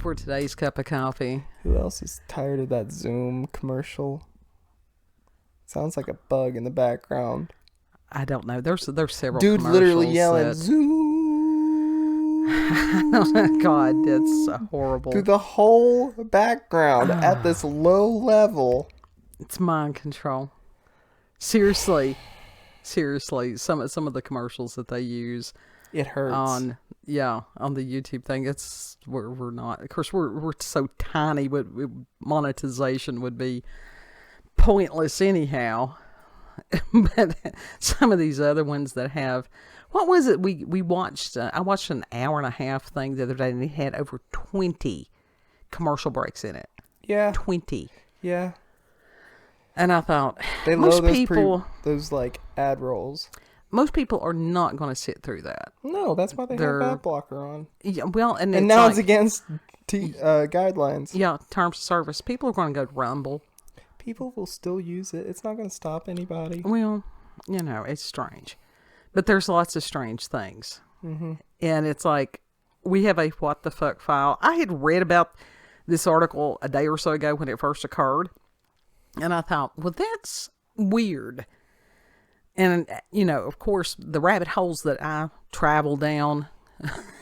for today's cup of coffee. Who else is tired of that Zoom commercial? Sounds like a bug in the background. I don't know. There's several dude commercials literally yelling that... Zoom. God, that's horrible. Through the whole background at this low level. It's mind control. Seriously, some of the commercials that they use, it hurts. On the YouTube thing. It's we're not. Of course, we're so tiny. But monetization would be pointless anyhow. But some of these other ones that have, what was it we watched? I watched an hour and a half thing the other day, and it had over 20 commercial breaks in it. Yeah, 20. Yeah. And I thought, they most love people, those like ad rolls. Most people are not going to sit through that. No, that's why they're ad blocker on. Yeah, well, and now like, it's against guidelines. Yeah, terms of service. People are going to go Rumble. People will still use it. It's not going to stop anybody. Well, it's strange, but there's lots of strange things, and it's like we have a what the fuck file. I had read about this article a day or so ago when it first occurred. And I thought, well, that's weird. And, of course, the rabbit holes that I travel down,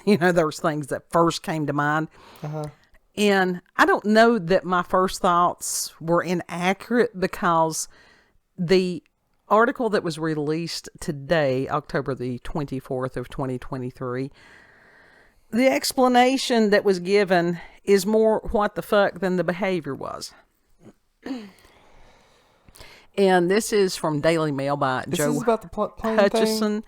there's things that first came to mind. Uh-huh. And I don't know that my first thoughts were inaccurate, because the article that was released today, October the 24th of 2023, the explanation that was given is more what the fuck than the behavior was. And this is from Daily Mail by Joe Hutchison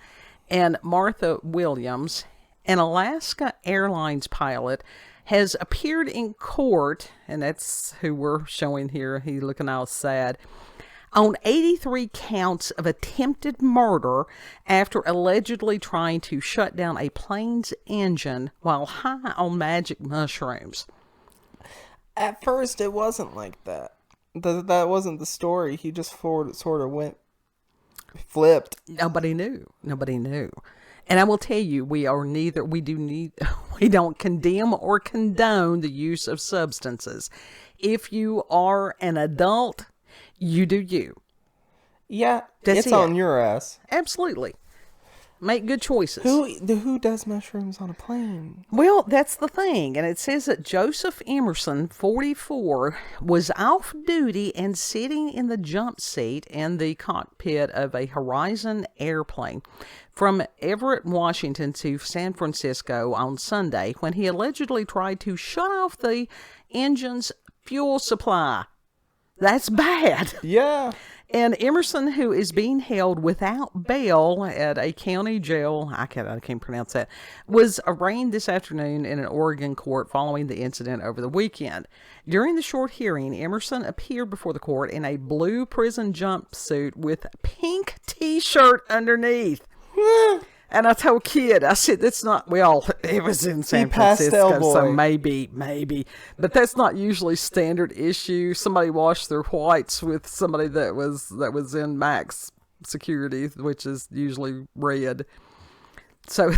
and Martha Williams. An Alaska Airlines pilot has appeared in court, and that's who we're showing here. He's looking all sad, on 83 counts of attempted murder after allegedly trying to shut down a plane's engine while high on magic mushrooms. At first, it wasn't like that. That wasn't the story. He just sort of flipped. Nobody knew. And I will tell you, we don't condemn or condone the use of substances. If you are an adult, you do you. Yeah, it's on your ass. Absolutely. Make good choices. Who does mushrooms on a plane? Well, that's the thing. And it says that Joseph Emerson, 44, was off duty and sitting in the jump seat in the cockpit of a Horizon airplane from Everett, Washington to San Francisco on Sunday when he allegedly tried to shut off the engine's fuel supply. That's bad. Yeah. And Emerson, who is being held without bail at a county jail, I can't pronounce that, was arraigned this afternoon in an Oregon court following the incident over the weekend. During the short hearing, Emerson appeared before the court in a blue prison jumpsuit with a pink t-shirt underneath. And I told Kid, I said, that's not, well, it was in San Francisco, so maybe. But that's not usually standard issue. Somebody washed their whites with somebody that was in max security, which is usually red. So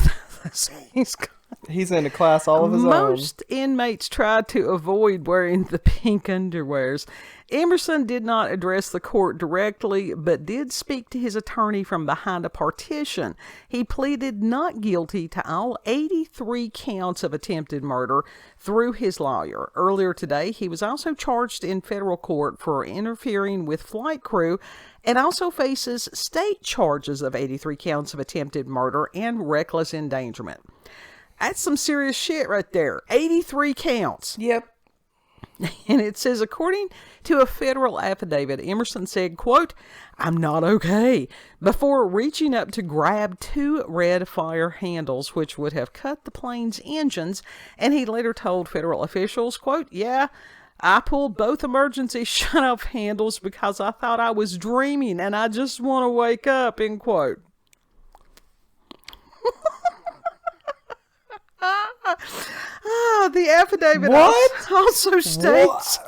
he's in a class all of his own. Most inmates tried to avoid wearing the pink underwears. Emerson did not address the court directly, but did speak to his attorney from behind a partition. He pleaded not guilty to all 83 counts of attempted murder through his lawyer. Earlier today, he was also charged in federal court for interfering with flight crew and also faces state charges of 83 counts of attempted murder and reckless endangerment. That's some serious shit right there. 83 counts. Yep. And it says, according to a federal affidavit, Emerson said, quote, "I'm not okay," before reaching up to grab 2 red fire handles, which would have cut the plane's engines. And he later told federal officials, quote, "Yeah, I pulled both emergency shut-off handles because I thought I was dreaming and I just want to wake up," end quote. The affidavit also states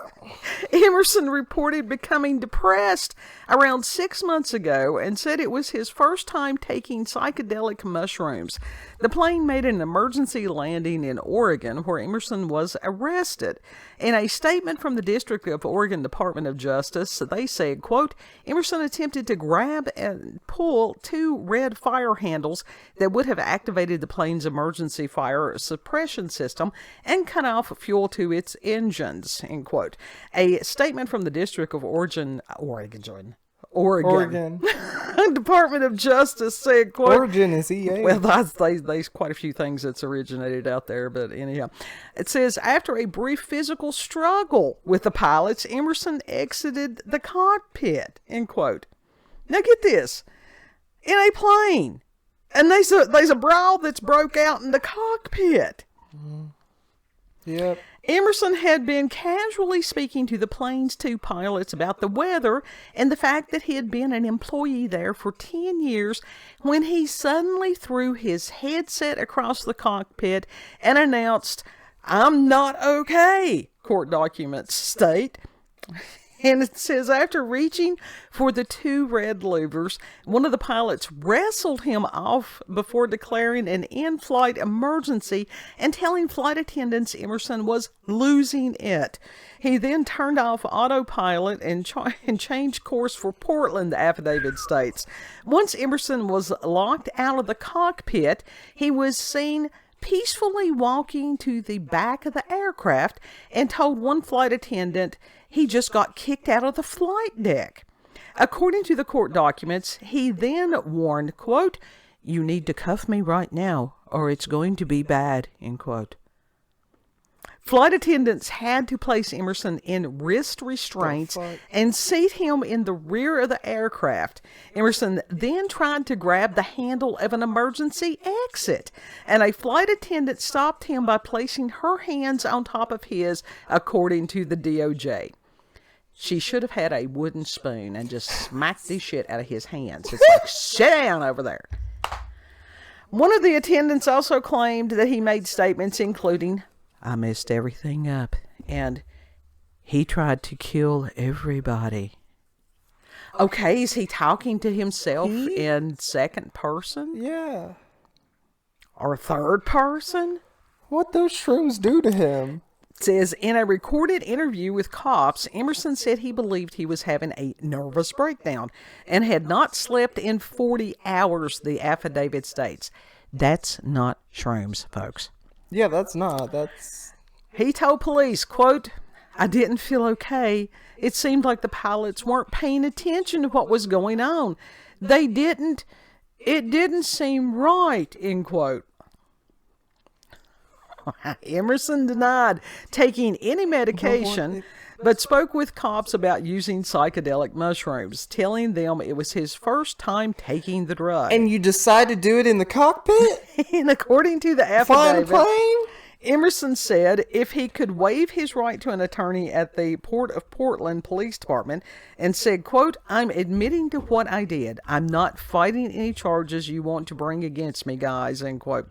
Emerson reported becoming depressed around 6 months ago and said it was his first time taking psychedelic mushrooms. The plane made an emergency landing in Oregon where Emerson was arrested. In a statement from the District of Oregon Department of Justice, they said, quote, Emerson attempted to grab and pull 2 red fire handles that would have activated the plane's emergency fire suppression system and cut off fuel to its engines, end quote. A statement from the District of Oregon Department of Justice said, quote, Origin is EA. Well, there's quite a few things that's originated out there, but anyhow. It says, after a brief physical struggle with the pilots, Emerson exited the cockpit, end quote. Now get this. In a plane. And there's a brawl that's broke out in the cockpit. Yep. Emerson had been casually speaking to the plane's 2 pilots about the weather and the fact that he had been an employee there for 10 years when he suddenly threw his headset across the cockpit and announced, I'm not okay, court documents state. And it says, after reaching for the 2 red louvers, one of the pilots wrestled him off before declaring an in-flight emergency and telling flight attendants Emerson was losing it. He then turned off autopilot and changed course for Portland, the affidavit states. Once Emerson was locked out of the cockpit, he was seen peacefully walking to the back of the aircraft and told one flight attendant he just got kicked out of the flight deck. According to the court documents, he then warned, quote, you need to cuff me right now or it's going to be bad, end quote. Flight attendants had to place Emerson in wrist restraints and seat him in the rear of the aircraft. Emerson then tried to grab the handle of an emergency exit, and a flight attendant stopped him by placing her hands on top of his, according to the DOJ. She should have had a wooden spoon and just smacked the shit out of his hands. It's like, sit down over there. One of the attendants also claimed that he made statements including, I messed everything up, and he tried to kill everybody. Okay, is he talking to himself in second person? Yeah. Or third person? What those shrooms do to him? It says, in a recorded interview with cops, Emerson said he believed he was having a nervous breakdown and had not slept in 40 hours, the affidavit states. That's not shrooms, folks. Yeah, that's not. He told police, quote, I didn't feel okay. It seemed like the pilots weren't paying attention to what was going on. It didn't seem right, end quote. Emerson denied taking any medication, but spoke with cops about using psychedelic mushrooms, telling them it was his first time taking the drug. And you decide to do it in the cockpit? And according to the Flying a affidavit, plane? Emerson said if he could waive his right to an attorney at the Port of Portland Police Department and said, quote, I'm admitting to what I did. I'm not fighting any charges you want to bring against me, guys, end quote.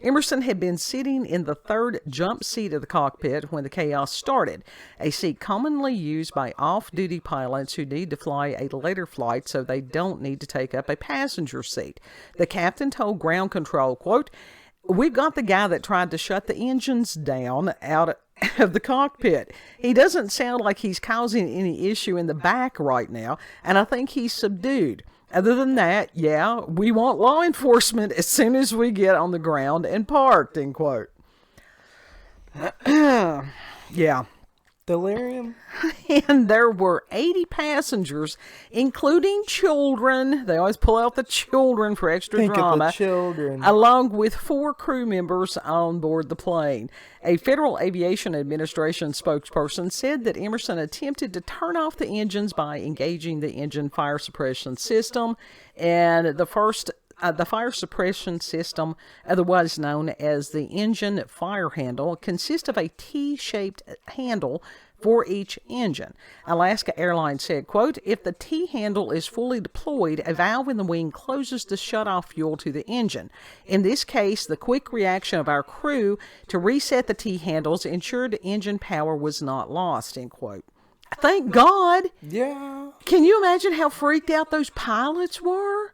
Emerson had been sitting in the third jump seat of the cockpit when the chaos started, a seat commonly used by off-duty pilots who need to fly a later flight so they don't need to take up a passenger seat. The captain told ground control, quote, we've got the guy that tried to shut the engines down out of the cockpit. He doesn't sound like he's causing any issue in the back right now, and I think he's subdued. Other than that, yeah, we want law enforcement as soon as we get on the ground and parked, end quote. Yeah. Delirium? And there were 80 passengers, including children. They always pull out the children for extra drama. Think of the children. Along with 4 crew members on board the plane. A Federal Aviation Administration spokesperson said that Emerson attempted to turn off the engines by engaging the engine fire suppression system, and the fire suppression system, otherwise known as the engine fire handle, consists of a T-shaped handle for each engine. Alaska Airlines said, quote, if the T-handle is fully deployed, a valve in the wing closes to shut off fuel to the engine. In this case, the quick reaction of our crew to reset the T-handles ensured engine power was not lost, end quote. Thank God. Yeah. Can you imagine how freaked out those pilots were?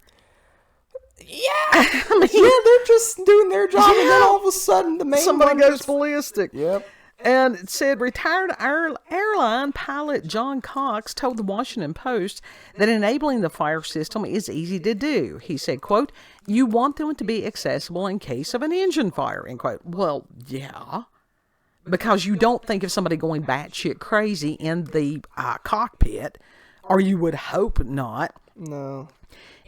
Yeah. Yeah, they're just doing their job, and then all of a sudden the main Somebody one goes just... ballistic. Yep. And it said retired airline pilot John Cox told the Washington Post that enabling the fire system is easy to do. He said, quote, "You want them to be accessible in case of an engine fire," end quote. Well, yeah, because you don't think of somebody going batshit crazy in the cockpit, or you would hope not. No.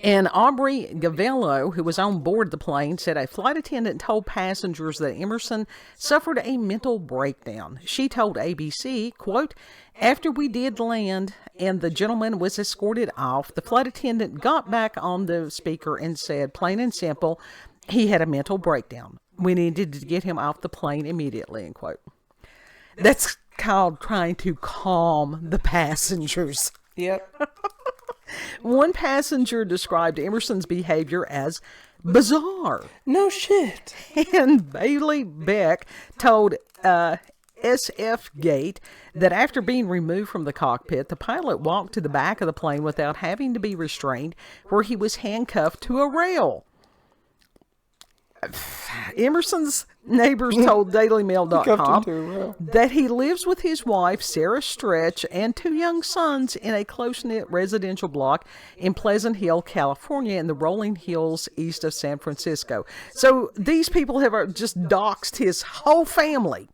And Aubrey Gavello, who was on board the plane, said a flight attendant told passengers that Emerson suffered a mental breakdown. She told ABC, quote, "After we did land and the gentleman was escorted off, the flight attendant got back on the speaker and said, plain and simple, he had a mental breakdown. We needed to get him off the plane immediately," end quote. That's called trying to calm the passengers. Yep. One passenger described Emerson's behavior as bizarre. No shit. And Bailey Beck told SF Gate that after being removed from the cockpit, the pilot walked to the back of the plane without having to be restrained, where he was handcuffed to a rail. Emerson's neighbors told DailyMail.com that he lives with his wife, Sarah Stretch, and 2 young sons in a close-knit residential block in Pleasant Hill, California, in the rolling hills east of San Francisco. So these people have just doxed his whole family.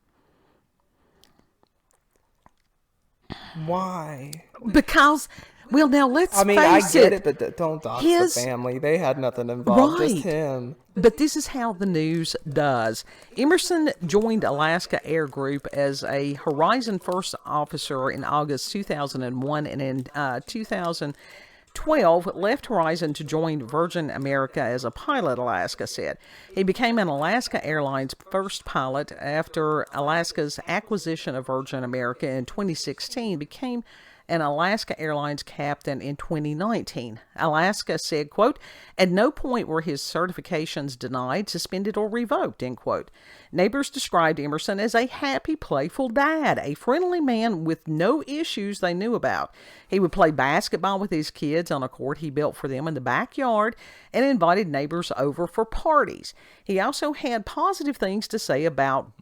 Why? Because, well, now let's face it. I get it, but don't dox the family. They had nothing involved, just him. But this is how the news does. Emerson joined Alaska Air Group as a Horizon First officer in August 2001, and in 2012 left Horizon to join Virgin America as a pilot, Alaska said. He became an Alaska Airlines first pilot after Alaska's acquisition of Virgin America in 2016, became an Alaska Airlines captain in 2019. Alaska said, quote, "At no point were his certifications denied, suspended, or revoked," end quote. Neighbors described Emerson as a happy, playful dad, a friendly man with no issues they knew about. He would play basketball with his kids on a court he built for them in the backyard and invited neighbors over for parties. He also had positive things to say about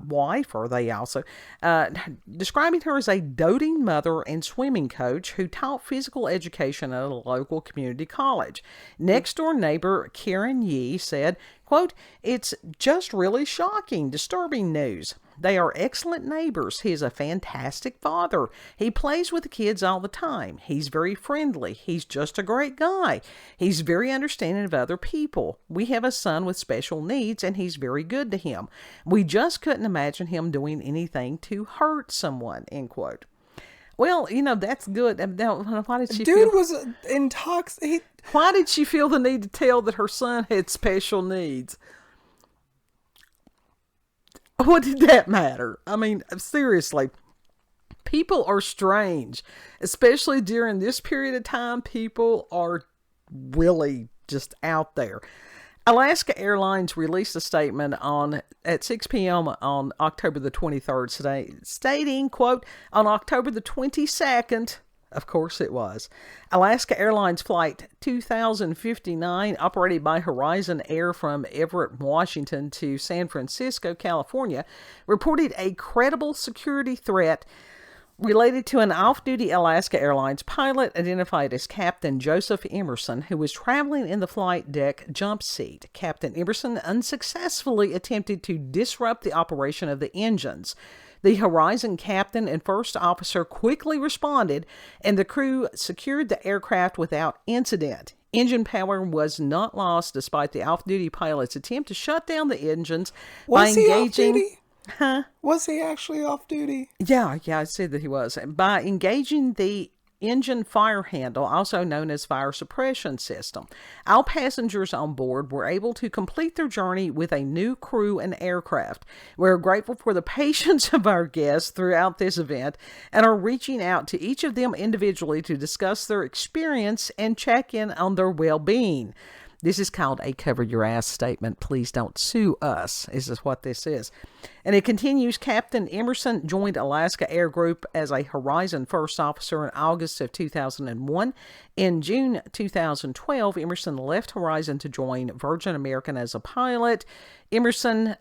wife, or they also, describing her as a doting mother and swimming coach who taught physical education at a local community college. Next door neighbor Karen Yee said, quote, "It's just really shocking, disturbing news. They are excellent neighbors. He is a fantastic father. He plays with the kids all the time. He's very friendly. He's just a great guy. He's very understanding of other people. We have a son with special needs, and he's very good to him. We just couldn't imagine him doing anything to hurt someone," end quote. Well, that's good. Now, why did she Dude was intoxicated. Why did she feel the need to tell that her son had special needs? What did that matter? I mean, seriously, people are strange, especially during this period of time. People are really just out there. Alaska Airlines released a statement at 6 p.m. on October the 23rd today, stating, quote, "On October the 22nd, of course it was, Alaska Airlines Flight 2059, operated by Horizon Air from Everett, Washington to San Francisco, California, reported a credible security threat related to an off-duty Alaska Airlines pilot identified as Captain Joseph Emerson, who was traveling in the flight deck jump seat. Captain Emerson unsuccessfully attempted to disrupt the operation of the engines. The Horizon captain and first officer quickly responded, and the crew secured the aircraft without incident. Engine power was not lost despite the off-duty pilot's attempt to shut down the engines by engaging... Off-duty? Huh? Was he actually off-duty? Yeah, I said that he was. By engaging the engine fire handle, also known as fire suppression system. All passengers on board were able to complete their journey with a new crew and aircraft. We're grateful for the patience of our guests throughout this event and are reaching out to each of them individually to discuss their experience and check in on their well-being. This is called a cover your ass statement. Please don't sue us. This is what this is. And it continues, Captain Emerson joined Alaska Air Group as a Horizon First Officer in August of 2001. In June 2012, Emerson left Horizon to join Virgin American as a pilot. Emerson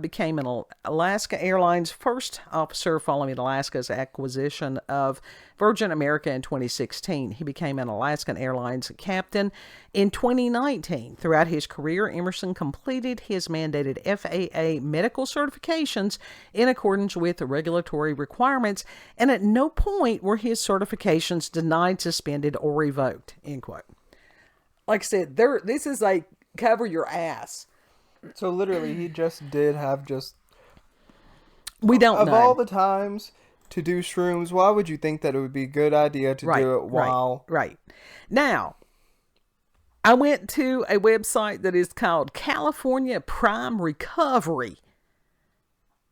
became an Alaska Airlines first officer following Alaska's acquisition of Virgin America in 2016. He became an Alaskan Airlines captain in 2019. Throughout his career, Emerson completed his mandated FAA medical certifications in accordance with the regulatory requirements, and at no point were his certifications denied, suspended, or revoked. End quote. Like I said, this is a cover your ass. So literally, he just did have just... We don't know. Of all the times to do shrooms, why would you think that it would be a good idea to do it while... Right. Now, I went to a website that is called California Prime Recovery.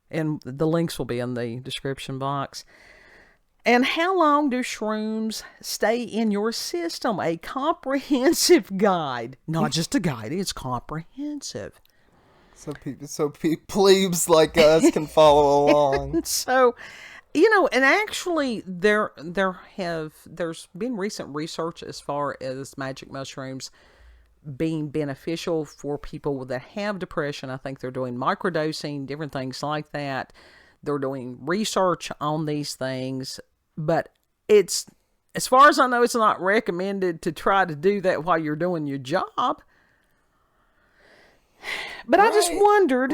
And the links will be in the description box. And how long do shrooms stay in your system? A comprehensive guide. Not just a guide, it's comprehensive. So plebes like us can follow along. So, and actually there's been recent research as far as magic mushrooms being beneficial for people that have depression. I think they're doing microdosing, different things like that. They're doing research on these things, but it's, as far as I know, it's not recommended to try to do that while you're doing your job. But I just wondered,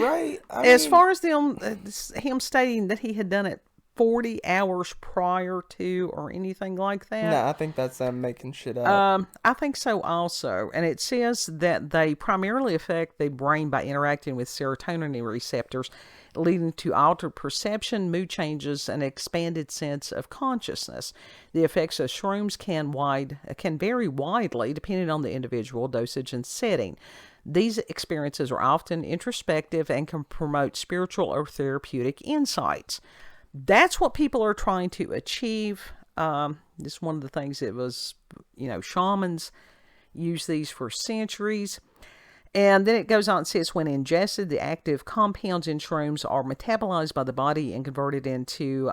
as far as him stating that he had done it 40 hours prior to or anything like that. No, I think that's them making shit up. I think so also. And it says that they primarily affect the brain by interacting with serotonin receptors, leading to altered perception, mood changes, and expanded sense of consciousness. The effects of shrooms can vary widely depending on the individual dosage and setting. These experiences are often introspective and can promote spiritual or therapeutic insights. That's what people are trying to achieve. This is one of the things that was, shamans use these for centuries. And then it goes on and says, when ingested, the active compounds in shrooms are metabolized by the body and converted into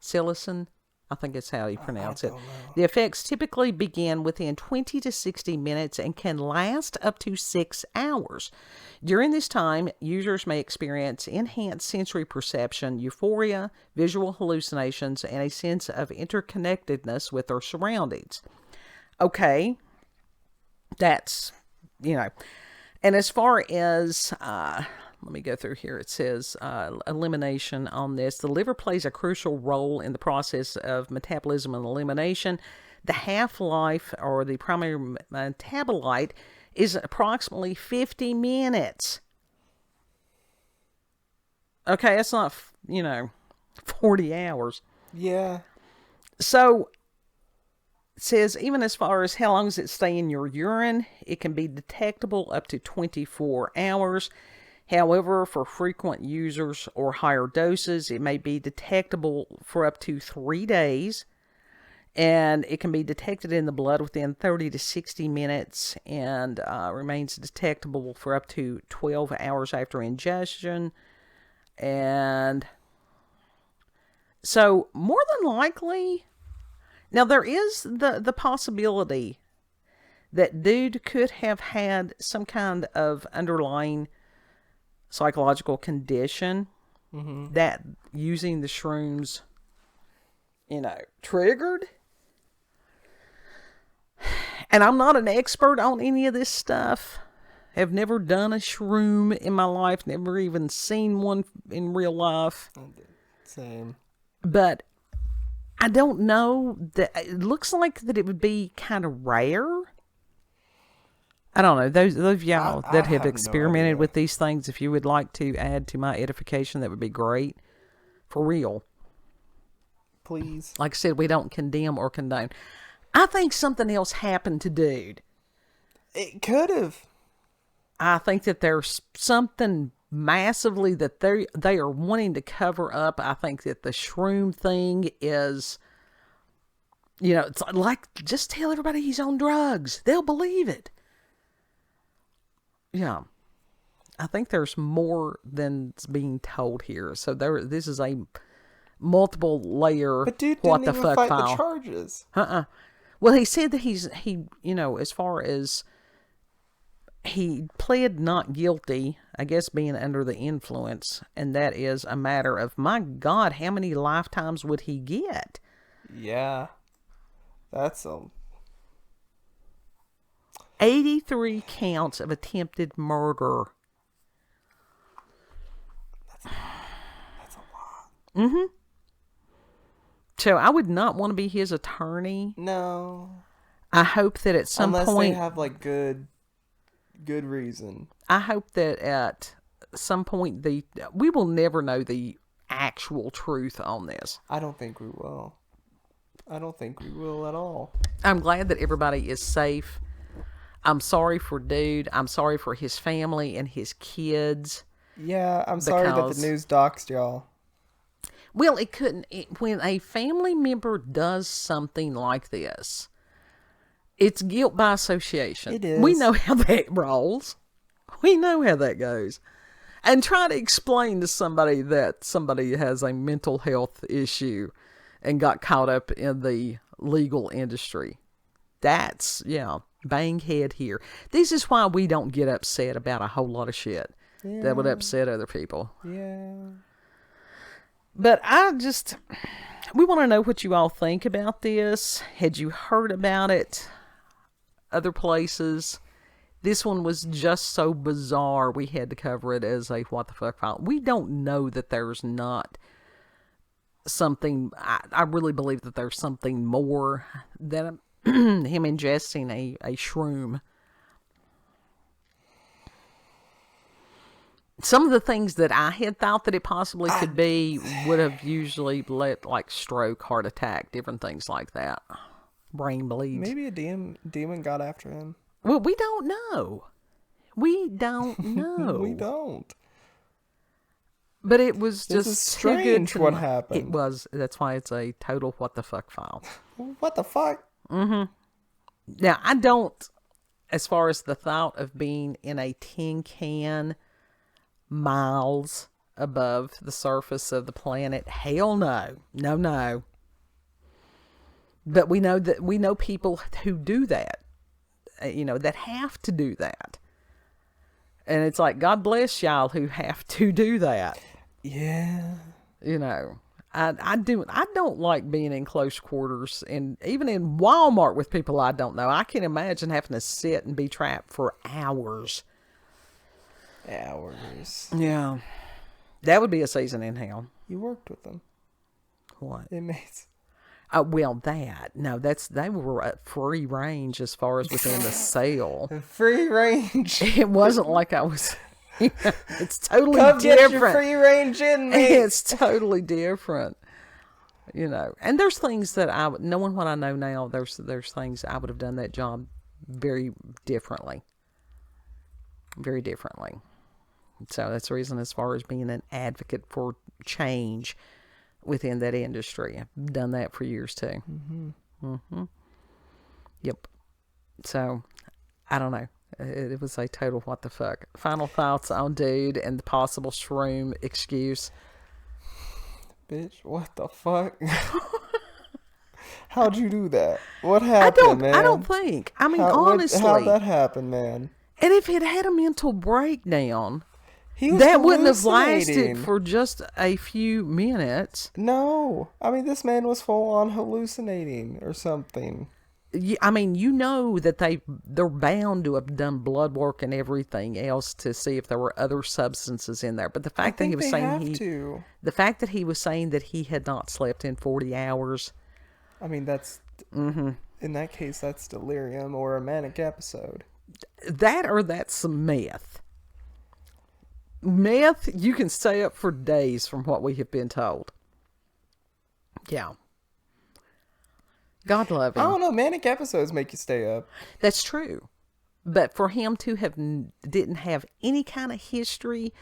psilocin. I think that's how you pronounce it. The effects typically begin within 20 to 60 minutes and can last up to 6 hours. During this time, users may experience enhanced sensory perception, euphoria, visual hallucinations, and a sense of interconnectedness with their surroundings. Okay, that's, and as far as... let me go through here. It says elimination on this. The liver plays a crucial role in the process of metabolism and elimination. The half-life, or the primary metabolite, is approximately 50 minutes. Okay, that's not, 40 hours. Yeah. So, it says even as far as how long does it stay in your urine, it can be detectable up to 24 hours. However, for frequent users or higher doses, it may be detectable for up to 3 days. And it can be detected in the blood within 30 to 60 minutes and remains detectable for up to 12 hours after ingestion. And so, more than likely, now there is the possibility that dude could have had some kind of underlying psychological condition that using the shrooms, triggered. And I'm not an expert on any of this stuff. Have never done a shroom in my life. Never even seen one in real life. Same. But I don't know. It looks like that it would be kind of rare. I don't know. Those of y'all that have experimented with these things, if you would like to add to my edification, that would be great. For real. Please. Like I said, we don't condemn or condone. I think something else happened to dude. It could have. I think that there's something massively that they are wanting to cover up. I think that the shroom thing is You know, it's like, just tell everybody he's on drugs. They'll believe it. Yeah. I think there's more than's being told here. So this is a multiple layer But dude what didn't the even fuck fight file. the charges. Well, he said that he, you know, as far as he pled not guilty, I guess being under the influence, and that is a matter of, my God, how many lifetimes would he get? Yeah. That's 83 counts of attempted murder. That's a lot. Mm-hmm. So I would not want to be his attorney. No. I hope that at some Unless point... they have, like, good reason. I hope that at some point we will never know the actual truth on this. I don't think we will. I don't think we will at all. I'm glad that everybody is safe. I'm sorry for dude. I'm sorry for his family and his kids. Yeah, I'm sorry that the news doxed y'all. Well, it couldn't. When a family member does something like this, it's guilt by association. It is. We know how that rolls. We know how that goes. And try to explain to somebody that somebody has a mental health issue and got caught up in the legal industry. That's, bang head here. This is why we don't get upset about a whole lot of shit that would upset other people. Yeah. But we want to know what you all think about this. Had you heard about it other places? This one was just so bizarre, we had to cover it as a what the fuck file. We don't know that there's not something. I really believe that there's something more than him ingesting a shroom. Some of the things that I had thought that it possibly could be would have usually let, like, stroke, heart attack, different things like that. Brain bleeds. Maybe a demon got after him. Well, we don't know. We don't know. We don't. But it was just this is strange what happened. It was. That's why it's a total what the fuck file. What the fuck? Mm-hmm. Now, I don't, as far as the thought of being in a tin can miles above the surface of the planet, hell no. No. But we know people who do that. That have to do that. And it's like, God bless y'all who have to do that. Yeah. I don't like being in close quarters, and even in Walmart with people I don't know. I can't imagine having to sit and be trapped for hours. Yeah. That would be a season in hell. You worked with them. What? Inmates. They were at free range as far as within the cell. Free range. It wasn't like I was. It's totally Come different. Get your free range in, mate. It's totally different. And there's things that knowing what I know now, there's things I would have done that job very differently. Very differently. So that's the reason, as far as being an advocate for change within that industry, I've done that for years too. Yep. So I don't know. It was a total what the fuck. Final thoughts on dude and the possible shroom excuse. Bitch, what the fuck? How'd you do that? What happened, man? I don't think. I mean, honestly. How'd that happen, man? And if it had a mental breakdown, that wouldn't have lasted for just a few minutes. No. I mean, this man was full on hallucinating or something. I mean, that they're bound to have done blood work and everything else to see if there were other substances in there. But the fact that he was saying the fact that he was saying that he had not slept in 40 hours. I mean, that's in that case, that's delirium or a manic episode. That's some meth. Meth, you can stay up for days from what we have been told. Yeah. God love him. I don't know. Manic episodes make you stay up. That's true. But for him to didn't have any kind of history,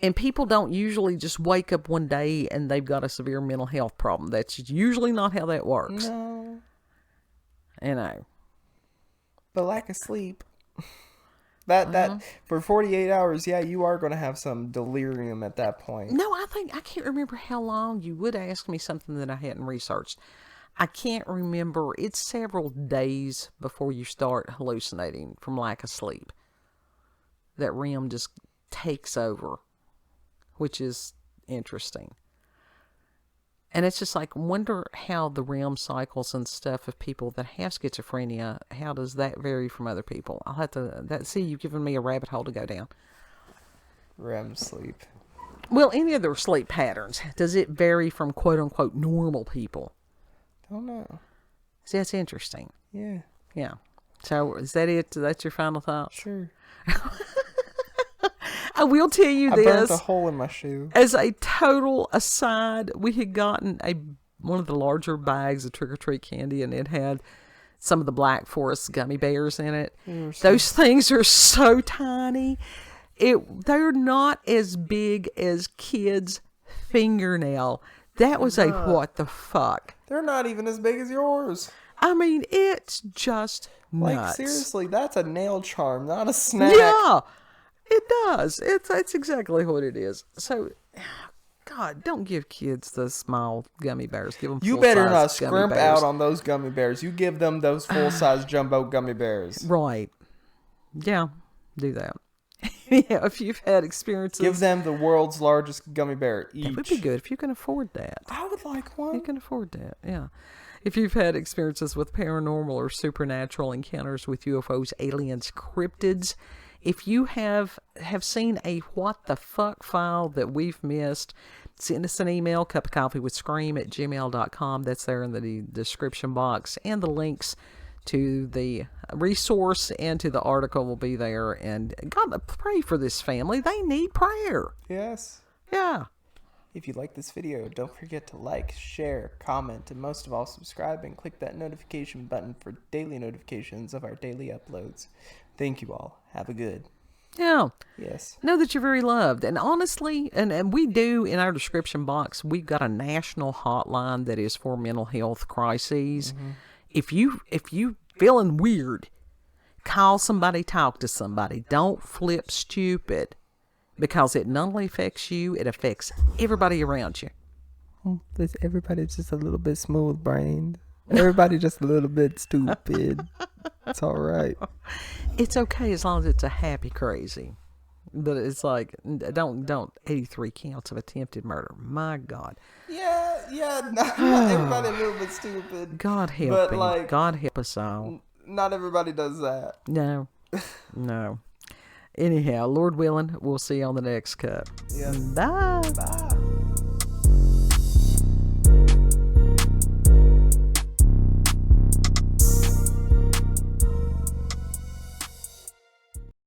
and people don't usually just wake up one day and they've got a severe mental health problem. That's usually not how that works. No. You know. But lack of sleep. That for 48 hours, yeah, you are going to have some delirium at that point. No, I can't remember how long. You would ask me something that I hadn't researched. I can't remember. It's several days before you start hallucinating from lack of sleep. That REM just takes over, which is interesting. And it's just like, wonder how the REM cycles and stuff of people that have schizophrenia, how does that vary from other people? I'll have to, see, you've given me a rabbit hole to go down. REM sleep. Well, any of their sleep patterns, does it vary from quote unquote normal people? Don't know. See, that's interesting. Yeah. Yeah. So is that it? That's your final thought? Sure. I will tell you this. I burnt a hole in my shoe. As a total aside, we had gotten one of the larger bags of trick-or-treat candy, and it had some of the Black Forest gummy bears in it. Those things are so tiny. They're not as big as kids' fingernail. That was a what the fuck. They're not even as big as yours. I mean, it's just nuts. Like, seriously, that's a nail charm, not a snack. Yeah, it does. It's exactly what it is. So, God, don't give kids the small gummy bears. Give them You full-size better not gummy scrimp bears. out on those gummy bears. You give them those full-size jumbo gummy bears. Right. Yeah, do that. Yeah, if you've had experiences. Give them the world's largest gummy bear each. That would be good if you can afford that. I would like one. You can afford that, yeah. If you've had experiences with paranormal or supernatural encounters with UFOs, aliens, cryptids, if you have seen a what the fuck file that we've missed, send us an email, cupofcoffeewithscream@gmail.com. That's there in the description box. And the links to the resource and to the article will be there. And God, pray for this family. They need prayer. Yes. Yeah. If you like this video, don't forget to like, share, comment, and most of all, subscribe and click that notification button for daily notifications of our daily uploads. Thank you all. Have a good. Yeah. Yes. Know that you're very loved. And honestly, and we do in our description box, we've got a national hotline that is for mental health crises. Mm-hmm. If you feeling weird, call somebody, talk to somebody. Don't flip stupid. Because it not only affects you, it affects everybody around you. Everybody's just a little bit smooth-brained. Everybody just a little bit stupid. It's all right. It's okay as long as it's a happy crazy. But it's like, don't 83 counts of attempted murder. My God. Yeah, not everybody a little bit stupid. God help me. Like, God help us all. Not everybody does that. No. No. Anyhow, Lord willing, we'll see you on the next cup. Yeah. Bye. Bye.